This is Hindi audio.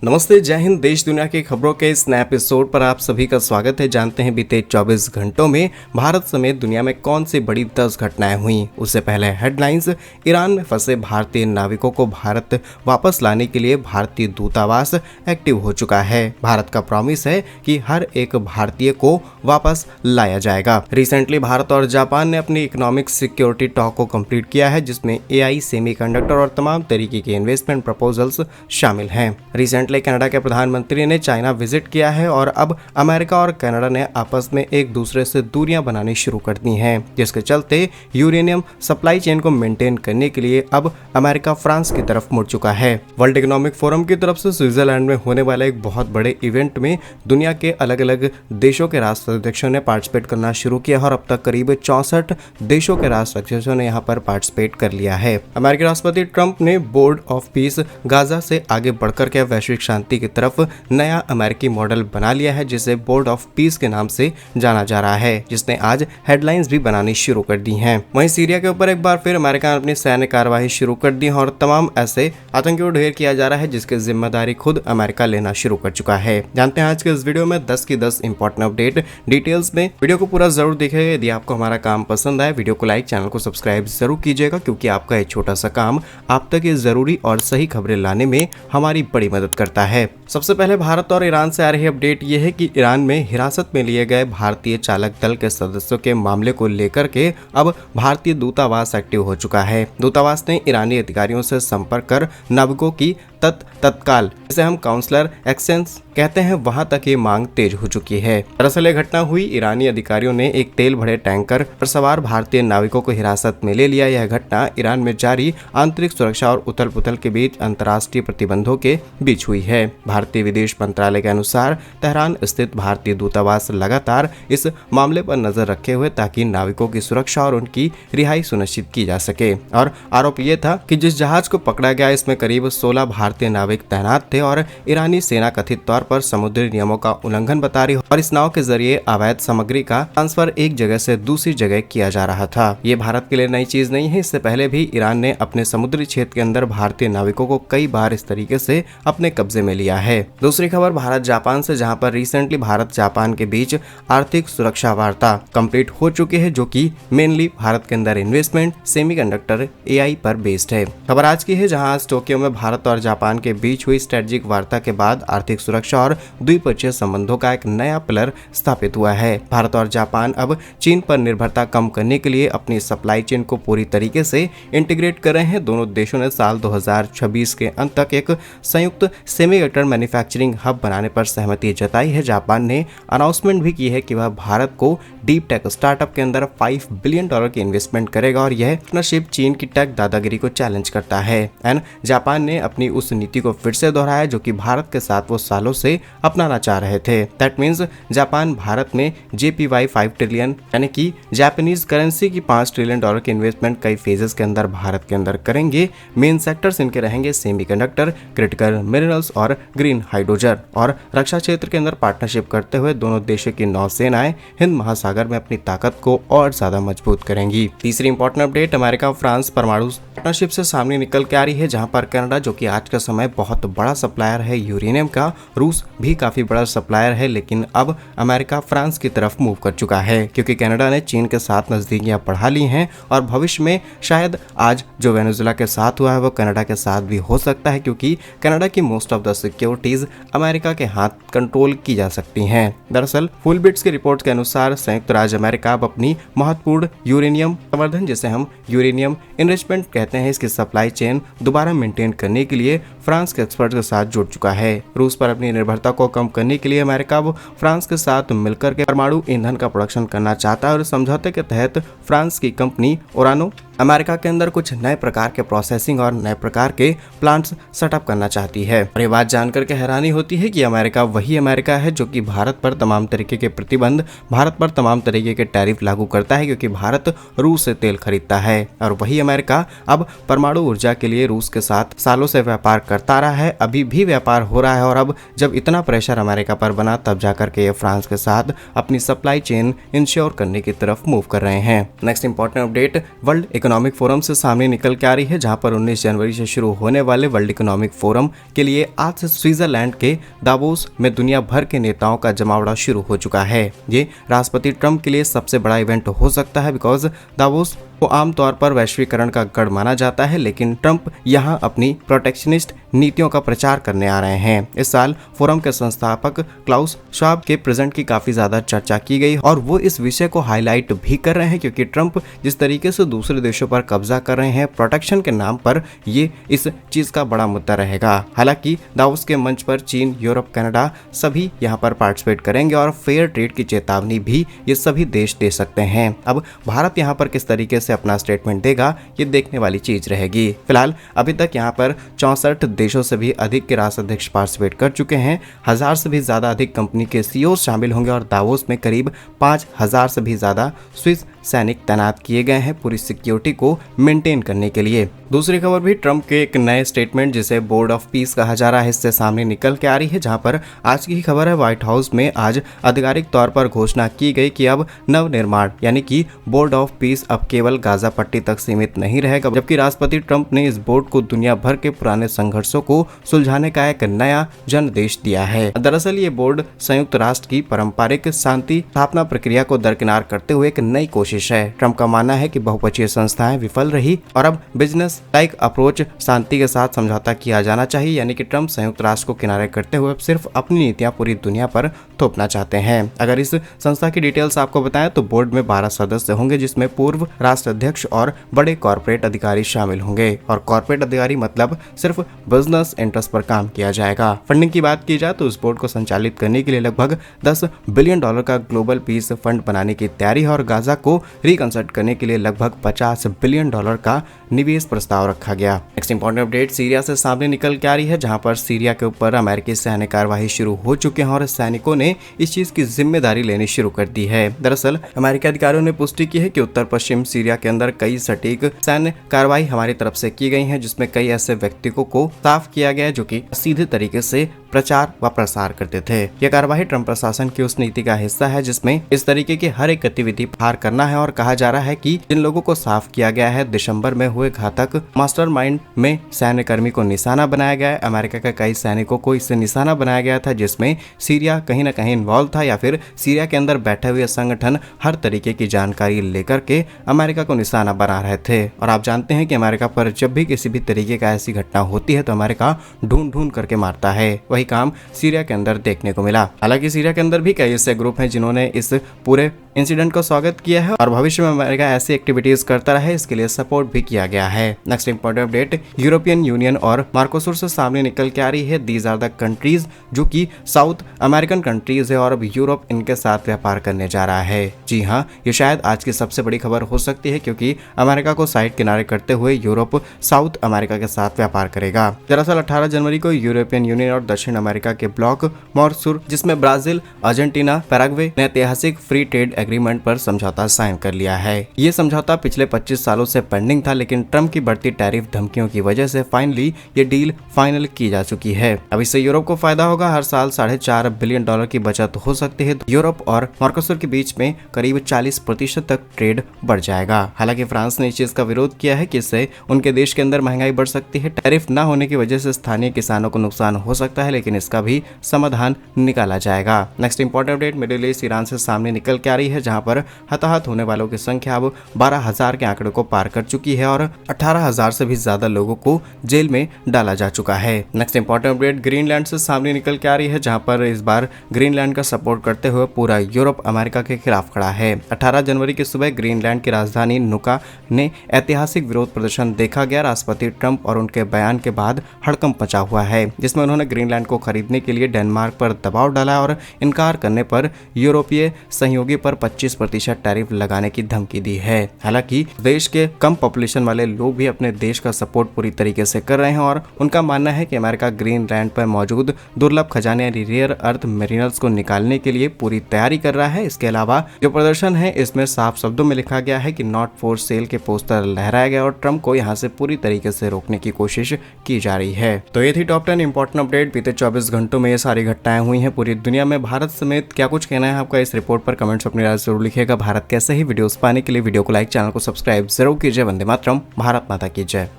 नमस्ते, जय हिंद। देश दुनिया की खबरों के इस नए एपिसोड पर आप सभी का स्वागत है। जानते हैं बीते 24 घंटों में भारत समेत दुनिया में कौन सी बड़ी 10 घटनाएं हुई। उससे पहले हेडलाइंस। ईरान में फंसे भारतीय नाविकों को भारत वापस लाने के लिए भारतीय दूतावास एक्टिव हो चुका है। भारत का प्रॉमिस है कि हर एक भारतीय को वापस लाया जाएगा। रिसेंटली भारत और जापान ने अपनी इकोनॉमिक सिक्योरिटी टॉक को कंप्लीट किया है, जिसमें AI, सेमीकंडक्टर और तमाम तरीके के इन्वेस्टमेंट प्रपोजल्स शामिल हैं। रिसेंटली कनाडा के प्रधानमंत्री ने चाइना विजिट किया है और अब अमेरिका और कनाडा ने आपस में एक दूसरे से दूरियां बनानी शुरू कर दी हैं, जिसके चलते यूरेनियम सप्लाई चेन को मेंटेन करने के लिए अब अमेरिका फ्रांस की तरफ मुड़ चुका है। वर्ल्ड इकोनॉमिक फोरम की तरफ से स्विट्जरलैंड में होने वाले एक बहुत बड़े इवेंट में दुनिया के अलग अलग देशों के राष्ट्राध्यक्षों ने पार्टिसिपेट करना शुरू किया और अब तक करीब 64 देशों के राष्ट्राध्यक्षों ने यहाँ पर पार्टिसिपेट कर लिया है। अमेरिकी राष्ट्रपति ट्रंप ने बोर्ड ऑफ पीस गाजा से आगे बढ़कर के वैश्विक शांति की तरफ नया अमेरिकी मॉडल बना लिया है, जिसे बोर्ड ऑफ पीस के नाम से जाना जा रहा है, जिसने आज हेडलाइंस भी बनानी शुरू कर दी हैं। वहीं सीरिया के ऊपर एक बार फिर अमेरिका ने अपनी सैन्य कार्रवाई शुरू कर दी है और तमाम ऐसे आतंकियों को ढेर किया जा रहा है, जिसकी जिम्मेदारी खुद अमेरिका लेना शुरू कर चुका है। जानते हैं आज के इस वीडियो में 10 की 10 इंपॉर्टेंट अपडेट डिटेल्स में। वीडियो को पूरा जरूर देखिएगा। यदि आपको हमारा काम पसंद आए, वीडियो को लाइक, चैनल को सब्सक्राइब जरूर कीजिएगा, क्योंकि आपका एक छोटा सा काम आप तक ये जरूरी और सही खबरें लाने में हमारी बड़ी मदद करता है। सबसे पहले भारत और ईरान से आ रही अपडेट ये है कि ईरान में हिरासत में लिए गए भारतीय चालक दल के सदस्यों के मामले को लेकर के अब भारतीय दूतावास एक्टिव हो चुका है। दूतावास ने ईरानी अधिकारियों से संपर्क कर नाविकों की तत्काल, जिसे हम काउंसलर एक्सेंस कहते हैं, वहां तक ये मांग तेज हो चुकी है। दरअसल ये घटना हुई, ईरानी अधिकारियों ने एक तेल भरे टैंकर पर सवार भारतीय नाविकों को हिरासत में ले लिया। यह घटना ईरान में जारी आंतरिक सुरक्षा और उथल पुथल के बीच अंतर्राष्ट्रीय प्रतिबंधों के बीच हुई है। भारतीय विदेश मंत्रालय के अनुसार तेहरान स्थित भारतीय दूतावास लगातार इस मामले पर नजर रखे हुए, ताकि नाविकों की सुरक्षा और उनकी रिहाई सुनिश्चित की जा सके। और आरोप यह था कि जिस जहाज को पकड़ा गया, इसमें करीब 16 भारतीय नाविक तैनात थे और ईरानी सेना कथित तौर पर समुद्री नियमों का उल्लंघन बता रही और इस नाव के जरिए अवैध सामग्री का ट्रांसफर एक जगह से दूसरी जगह किया जा रहा था। ये भारत के लिए नई चीज नहीं है। इससे पहले भी ईरान ने अपने समुद्री क्षेत्र के अंदर भारतीय नाविकों को कई बार इस तरीके से अपने कब्जे में लिया है। दूसरी खबर भारत जापान से, जहां पर रिसेंटली भारत जापान के बीच आर्थिक सुरक्षा वार्ता कंप्लीट हो चुकी है, जो कि मेनली भारत के अंदर इन्वेस्टमेंट, सेमीकंडक्टर, AI पर बेस्ड है। खबर आज की है, जहां आज टोक्यो में भारत और जापान के बीच हुई स्ट्रेटेजिक वार्ता के बाद आर्थिक सुरक्षा और द्विपक्षीय संबंधों का एक नया पिलर स्थापित हुआ है। भारत और जापान अब चीन पर निर्भरता कम करने के लिए अपनी सप्लाई चेन को पूरी तरीके से इंटीग्रेट कर रहे हैं। दोनों देशों ने साल 2026 के अंत तक एक संयुक्त सेमीकंडक्टर मैन्युफैक्चरिंग हब बनाने पर सहमति जताई है। जापान ने अनाउंसमेंट भी की है कि वह भारत को डीप टेक स्टार्टअप के अंदर $5 बिलियन की इन्वेस्टमेंट करेगा और यह पार्टनरशिप चीन की टेक दादागिरी को चैलेंज करता है। एंड जापान ने अपनी उस नीति को फिर से दोहराया जो कि भारत के साथ वो सालों से अपनाना चाह रहे थे। दैट मीन्स जापान भारत में JPY 5 ट्रिलियन यानी कि जापानीज करेंसी की $5 ट्रिलियन की इन्वेस्टमेंट कई फेजेस के अंदर भारत के अंदर करेंगे। मेन सेक्टर्स इनके रहेंगे सेमीकंडक्टर, क्रिटिकल मिनरल्स और ग्रीन हाइड्रोजन। और रक्षा क्षेत्र के अंदर पार्टनरशिप करते हुए दोनों देशों की नौसेनाएं हिंद महासागर में अपनी ताकत को और ज्यादा मजबूत करेंगी। तीसरी इंपॉर्टेंट अपडेट अमेरिका फ्रांस परमाणु पार्टनरशिप से सामने निकल के आ रही है, जहां पर कनाडा, जो कि आज का समय बहुत बड़ा सप्लायर है यूरेनियम का, रूस भी काफी बड़ा सप्लायर है, लेकिन अब अमेरिका फ्रांस की तरफ मूव कर चुका है, क्योंकि कनाडा ने चीन के साथ नजदीकियां बढ़ा ली हैं और भविष्य में शायद आज जो वेनेजुएला के साथ हुआ है वो कनाडा के साथ भी हो सकता है, क्योंकि कनाडा की most of the securities America के हाथ कंट्रोल की जा सकती हैं। दरअसल फुलबिट्स की रिपोर्ट के अनुसार संयुक्त राज्य अमेरिका अब अपनी महत्वपूर्ण यूरेनियम संवर्धन, जिसे हम यूरेनियम इनरिचमेंट कहते हैं, इसकी सप्लाई चेन दोबारा मेंटेन करने के लिए फ्रांस के एक्सपर्ट के साथ जुड़ चुका है। रूस पर अपनी निर्भरता को कम करने के लिए अमेरिका अब फ्रांस के साथ मिलकर के परमाणु ईंधन का प्रोडक्शन करना चाहता है और समझौते के तहत फ्रांस की कंपनी ओरानो अमेरिका के अंदर कुछ नए प्रकार के प्रोसेसिंग और नए प्रकार के प्लांट्स सेटअप करना चाहती है। और ये बात जानकर के हैरानी होती है कि अमेरिका वही अमेरिका है जो कि भारत पर तमाम तरीके के प्रतिबंध, भारत पर तमाम तरीके के टैरिफ लागू करता है, क्योंकि भारत रूस से तेल खरीदता है। और वही अमेरिका अब परमाणु ऊर्जा के लिए रूस के साथ सालों से व्यापार करता रहा है, अभी भी व्यापार हो रहा है। और अब जब इतना प्रेशर अमेरिका पर बना, तब जाकर के ये फ्रांस के साथ अपनी सप्लाई चेन इंश्योर करने की तरफ मूव कर रहे हैं। Next important update world economic forum से सामने निकल के आ रही है, जहां पर 19 जनवरी से शुरू होने वाले वर्ल्ड इकोनॉमिक फोरम के लिए आज से स्विट्जरलैंड के दावोस में दुनिया भर के नेताओं का जमावड़ा शुरू हो चुका है। ये राष्ट्रपति ट्रंप के लिए सबसे बड़ा इवेंट हो सकता है, बिकॉज दावोस को आमतौर पर वैश्वीकरण का गढ़ माना जाता है, लेकिन ट्रंप यहां अपनी प्रोटेक्शनिस्ट नीतियों का प्रचार करने आ रहे हैं। इस साल फोरम के संस्थापक क्लाउस श्वाब के प्रेजेंट की काफी ज्यादा चर्चा की गई और वो इस विषय को हाईलाइट भी कर रहे हैं, क्योंकि ट्रंप जिस तरीके से दूसरे देशों पर कब्जा कर रहे हैं प्रोटेक्शन के नाम पर, ये इस चीज का बड़ा मुद्दा रहेगा। हालांकि दावोस के मंच पर चीन, यूरोप, कनाडा सभी यहाँ पर पार्टिसिपेट करेंगे और फेयर ट्रेड की चेतावनी भी ये सभी देश दे सकते हैं। अब भारत यहाँ पर किस तरीके से अपना स्टेटमेंट देगा, ये देखने वाली चीज रहेगी। फिलहाल अभी तक यहाँ पर 64 देशों से भी अधिक के राष्ट्राध्यक्ष पार्टिसिपेट कर चुके हैं। 1000 से भी ज्यादा अधिक कंपनी के सीईओ शामिल होंगे और दावोस में करीब 5000 से भी ज्यादा स्विस सैनिक तैनात किए गए हैं पूरी सिक्योरिटी को मेंटेन करने के लिए। दूसरी खबर भी ट्रंप के एक नए स्टेटमेंट, जिसे बोर्ड ऑफ पीस कहा जा रहा है, इससे सामने निकल के आ रही है, जहां पर आज की खबर है व्हाइट हाउस में आज आधिकारिक तौर पर घोषणा की गई कि अब नवनिर्माण यानी कि बोर्ड ऑफ पीस अब केवल गाजा पट्टी तक सीमित नहीं रहेगा, जबकि राष्ट्रपति ट्रंप ने इस बोर्ड को दुनिया भर के पुराने संघर्षों को सुलझाने का एक नया जनादेश दिया है। दरअसल ये बोर्ड संयुक्त राष्ट्र की पारंपरिक शांति स्थापना प्रक्रिया को दरकिनार करते हुए एक नई कोशिश है। ट्रंप का मानना है कि बहुपक्षीय संस्थाएं विफल रही और अब बिजनेस लाइक अप्रोच शांति के साथ समझौता किया जाना चाहिए, यानी कि ट्रंप संयुक्त राष्ट्र को किनारे करते हुए सिर्फ अपनी नीतियां पूरी दुनिया पर थोपना चाहते हैं। अगर इस संस्था की डिटेल्स आपको बताएं तो बोर्ड में 12 सदस्य होंगे, जिसमें पूर्व राष्ट्राध्यक्ष और बड़े कॉर्पोरेट अधिकारी शामिल होंगे। और कॉर्पोरेट अधिकारी मतलब सिर्फ बिजनेस इंटरेस्ट पर काम किया जाएगा। फंडिंग की बात की जाए तो इस बोर्ड को संचालित करने के लिए लगभग $10 बिलियन का ग्लोबल पीस फंड बनाने की तैयारी है और गाजा को रिकंस्ट्रक्ट करने के लिए लगभग $50 बिलियन का निवेश प्रस्ताव रखा गया। नेक्स्ट इंपॉर्टेंट अपडेट सीरिया से सामने निकल के आ रही है, जहां पर सीरिया के ऊपर अमेरिकी सैन्य कार्यवाही शुरू हो चुके हैं और सैनिकों ने इस चीज की जिम्मेदारी लेनी शुरू कर दी है। दरअसल अमेरिकी अधिकारियों ने पुष्टि की है कि उत्तर पश्चिम सीरिया के अंदर कई सटीक सैन्य कार्रवाई हमारी तरफ से की गई है, जिसमें कई ऐसे व्यक्तियों को साफ किया गया जो कि सीधे तरीके से प्रचार व प्रसार करते थे। यह कार्यवाही ट्रंप प्रशासन की उस नीति का हिस्सा है जिसमें इस तरीके की हर एक गतिविधि पार करना है और कहा जा रहा है कि जिन लोगों को साफ किया गया है, दिसंबर में हुए घातक मास्टरमाइंड में सैन्य कर्मी को निशाना बनाया गया है। अमेरिका के कई सैनिकों को इससे निशाना बनाया गया था, जिसमें सीरिया कहीं न कहीं इन्वॉल्व था या फिर सीरिया के अंदर बैठे हुए संगठन हर तरीके की जानकारी लेकर के अमेरिका को निशाना बना रहे थे। और आप जानते हैं कि अमेरिका पर जब भी किसी भी तरीके का ऐसी घटना होती है तो अमेरिका ढूंढ ढूंढ करके मारता है। वही काम सीरिया के अंदर देखने को मिला। हालांकि सीरिया के अंदर भी कई ऐसे ग्रुप हैं जिन्होंने इस पूरे इंसिडेंट को स्वागत किया है और भविष्य में अमेरिका ऐसी एक्टिविटीज करता रहे, इसके लिए सपोर्ट भी किया गया है। Next important update European union और मार्कोसुर से सामने निकल के आ रही है। दीज आर द कंट्रीज जो कि साउथ अमेरिकन कंट्रीज है और अब यूरोप इनके साथ व्यापार करने जा रहा है। जी हाँ, ये शायद आज की सबसे बड़ी खबर हो सकती है, क्योंकि अमेरिका को साइड किनारे करते हुए यूरोप साउथ अमेरिका के साथ व्यापार करेगा। दरअसल 18 जनवरी को यूरोपियन यूनियन और दक्षिण अमेरिका के ब्लॉक मॉर्सुर, जिसमें ब्राजील, अर्जेंटीना, पैराग्वे ने ऐतिहासिक फ्री ट्रेड एग्रीमेंट पर समझौता साइन कर लिया है। ये समझौता पिछले 25 सालों से पेंडिंग था, लेकिन ट्रंप की बढ़ती टैरिफ धमकियों की वजह से फाइनली ये डील फाइनल की जा चुकी है। अब इससे यूरोप को फायदा होगा। हर साल $4.5 बिलियन की बचत हो सकती है। यूरोप और मॉर्कोसुर के बीच में करीब 40% तक ट्रेड बढ़ जाएगा। हालांकि फ्रांस ने इस चीज का विरोध किया है कि इससे उनके देश के अंदर महंगाई बढ़ सकती है। टैरिफ न होने की वजह से स्थानीय किसानों को नुकसान हो सकता है, लेकिन इसका भी समाधान निकाला जाएगा। Next important update middle east Iran से सामने निकल के आ रही है, जहां पर हताहत होने वालों की संख्या अब 12,000 के आंकड़े को पार कर चुकी है और 18,000 से भी ज्यादा लोगों को जेल में डाला जा चुका है। नेक्स्ट इंपॉर्टेंट अपडेट ग्रीनलैंड से सामने निकल के आ रही है, जहां पर इस बार ग्रीनलैंड का सपोर्ट करते हुए पूरा यूरोप अमेरिका के खिलाफ खड़ा है। 18 जनवरी की सुबह ग्रीनलैंड की राजधानी नुका ने ऐतिहासिक विरोध प्रदर्शन देखा गया। राष्ट्रपति ट्रंप और उनके बयान के बाद हड़कंप मचा हुआ है, जिसमें उन्होंने ग्रीनलैंड को खरीदने के लिए डेनमार्क पर दबाव डाला और इनकार करने पर यूरोपीय सहयोगी पर 25% टैरिफ लगाने की धमकी दी है। हालांकि देश के कम पॉपुलेशन वाले लोग भी अपने देश का सपोर्ट पूरी तरीके से कर रहे हैं और उनका मानना है कि अमेरिका ग्रीनलैंड पर मौजूद दुर्लभ खजाने यानी रेयर अर्थ मिनरल्स को निकालने के लिए पूरी तैयारी कर रहा है। इसके अलावा जो प्रदर्शन है इसमें साफ शब्दों में लिखा गया है कि नॉट फॉर सेल के पोस्टर लहराया गया और ट्रंप को यहाँ से पूरी तरीके से रोकने की कोशिश की जा रही है। तो ये थी टॉप 10 इंपॉर्टेंट अपडेट। बीते 24 घंटों में ये सारी घटनाएं हुई हैं पूरी दुनिया में। भारत समेत क्या कुछ कहना है आपका इस रिपोर्ट पर कमेंट्स अपनी राय जरूर लिखिएगा। भारत कैसे ही वीडियोस पाने के लिए वीडियो को लाइक, चैनल को सब्सक्राइब जरूर कीजिए। वंदे मातरम, भारत माता की जय।